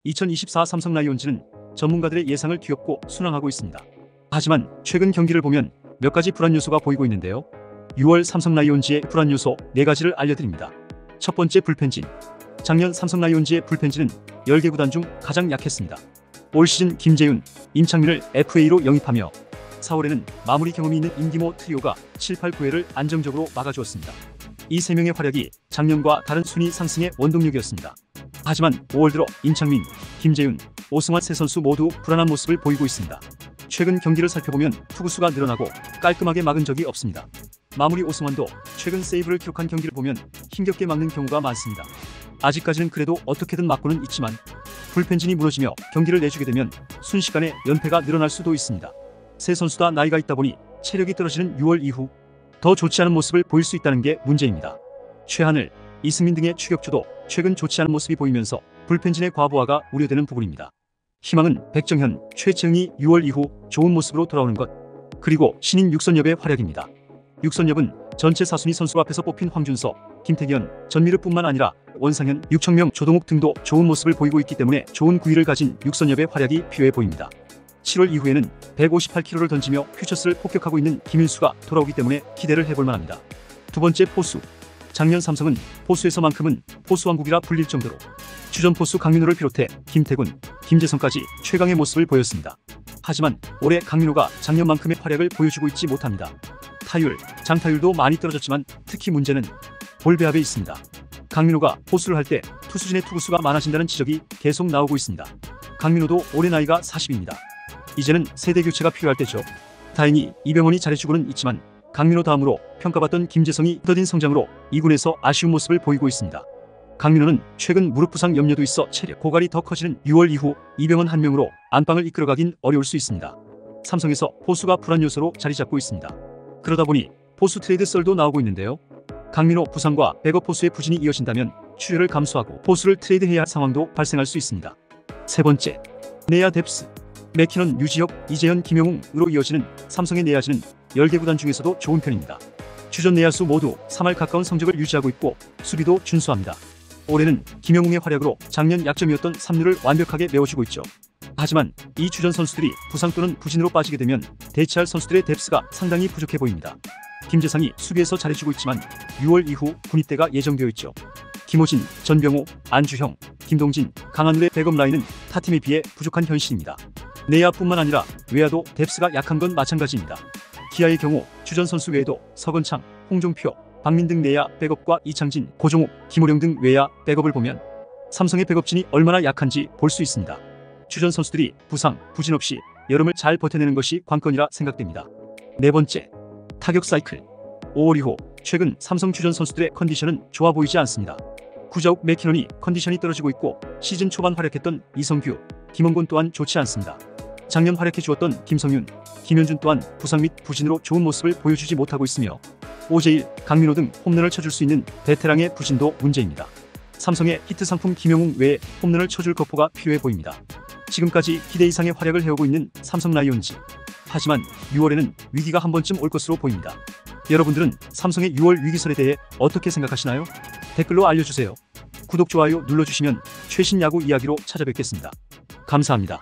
2024 삼성 라이온즈는 전문가들의 예상을 뒤엎고 순항하고 있습니다. 하지만 최근 경기를 보면 몇 가지 불안 요소가 보이고 있는데요. 6월 삼성 라이온즈의 불안 요소 4가지를 알려드립니다. 첫 번째, 불펜진. 작년 삼성 라이온즈의 불펜진은 10개 구단 중 가장 약했습니다. 올 시즌 김재윤, 임창민을 FA로 영입하며 4월에는 마무리 경험이 있는 임기모 트리오가 7, 8, 9회를 안정적으로 막아주었습니다. 이 3명의 활약이 작년과 다른 순위 상승의 원동력이었습니다. 하지만 5월 들어 임창민, 김재윤, 오승환 세 선수 모두 불안한 모습을 보이고 있습니다. 최근 경기를 살펴보면 투구수가 늘어나고 깔끔하게 막은 적이 없습니다. 마무리 오승환도 최근 세이브를 기록한 경기를 보면 힘겹게 막는 경우가 많습니다. 아직까지는 그래도 어떻게든 막고는 있지만 불펜진이 무너지며 경기를 내주게 되면 순식간에 연패가 늘어날 수도 있습니다. 세 선수 다 나이가 있다 보니 체력이 떨어지는 6월 이후 더 좋지 않은 모습을 보일 수 있다는 게 문제입니다. 최하늘, 이승민 등의 추격주도 최근 좋지 않은 모습이 보이면서 불펜진의 과부하가 우려되는 부분입니다. 희망은 백정현, 최채응이 6월 이후 좋은 모습으로 돌아오는 것, 그리고 신인 육선엽의 활약입니다. 육선엽은 전체 4순위 선수 앞에서 뽑힌 황준서, 김태견, 전미르뿐만 아니라 원상현, 육청명, 조동욱 등도 좋은 모습을 보이고 있기 때문에 좋은 구위를 가진 육선엽의 활약이 필요해 보입니다. 7월 이후에는 158km를 던지며 퓨처스를 폭격하고 있는 김윤수가 돌아오기 때문에 기대를 해볼 만합니다. 두 번째, 포수. 작년 삼성은 포수에서만큼은 포수왕국이라 불릴 정도로 주전 포수 강민호를 비롯해 김태군, 김재성까지 최강의 모습을 보였습니다. 하지만 올해 강민호가 작년만큼의 활약을 보여주고 있지 못합니다. 타율, 장타율도 많이 떨어졌지만 특히 문제는 볼 배합에 있습니다. 강민호가 포수를 할 때 투수진의 투구수가 많아진다는 지적이 계속 나오고 있습니다. 강민호도 올해 나이가 40입니다. 이제는 세대 교체가 필요할 때죠. 다행히 이병헌이 잘해주고는 있지만 강민호 다음으로 평가받던 김재성이 더딘 성장으로 2군에서 아쉬운 모습을 보이고 있습니다. 강민호는 최근 무릎 부상 염려도 있어 체력 고갈이 더 커지는 6월 이후 이병헌 한 명으로 안방을 이끌어가긴 어려울 수 있습니다. 삼성에서 포수가 불안 요소로 자리 잡고 있습니다. 그러다 보니 포수 트레이드 썰도 나오고 있는데요. 강민호 부상과 백업 포수의 부진이 이어진다면 출혈을 감수하고 포수를 트레이드해야 할 상황도 발생할 수 있습니다. 세 번째, 내야 뎁스. 맥키넌, 유지혁, 이재현, 김영웅으로 이어지는 삼성의 내야진은 10개 구단 중에서도 좋은 편입니다. 주전 내야수 모두 3할 가까운 성적을 유지하고 있고 수비도 준수합니다. 올해는 김영웅의 활약으로 작년 약점이었던 3루를 완벽하게 메워주고 있죠. 하지만 이 주전 선수들이 부상 또는 부진으로 빠지게 되면 대체할 선수들의 뎁스가 상당히 부족해 보입니다. 김재상이 수비에서 잘해주고 있지만 6월 이후 군입대가 예정되어 있죠. 김호진, 전병호, 안주형, 김동진, 강한울의 백업 라인은 타팀에 비해 부족한 현실입니다. 내야뿐만 아니라 외야도 뎁스가 약한 건 마찬가지입니다. 기아의 경우 주전 선수 외에도 서건창, 홍종표, 박민 등 내야 백업과 이창진, 고종욱, 김호령 등 외야 백업을 보면 삼성의 백업진이 얼마나 약한지 볼 수 있습니다. 주전 선수들이 부상, 부진 없이 여름을 잘 버텨내는 것이 관건이라 생각됩니다. 네 번째, 타격 사이클. 5월 이후 최근 삼성 주전 선수들의 컨디션은 좋아 보이지 않습니다. 구자욱, 맥키넌이 컨디션이 떨어지고 있고 시즌 초반 활약했던 이성규, 김원곤 또한 좋지 않습니다. 작년 활약해 주었던 김성윤, 김현준 또한 부상 및 부진으로 좋은 모습을 보여주지 못하고 있으며 오재일, 강민호 등 홈런을 쳐줄 수 있는 베테랑의 부진도 문제입니다. 삼성의 히트 상품 김영웅 외에 홈런을 쳐줄 거포가 필요해 보입니다. 지금까지 기대 이상의 활약을 해오고 있는 삼성 라이온즈. 하지만 6월에는 위기가 한 번쯤 올 것으로 보입니다. 여러분들은 삼성의 6월 위기설에 대해 어떻게 생각하시나요? 댓글로 알려주세요. 구독, 좋아요 눌러주시면 최신 야구 이야기로 찾아뵙겠습니다. 감사합니다.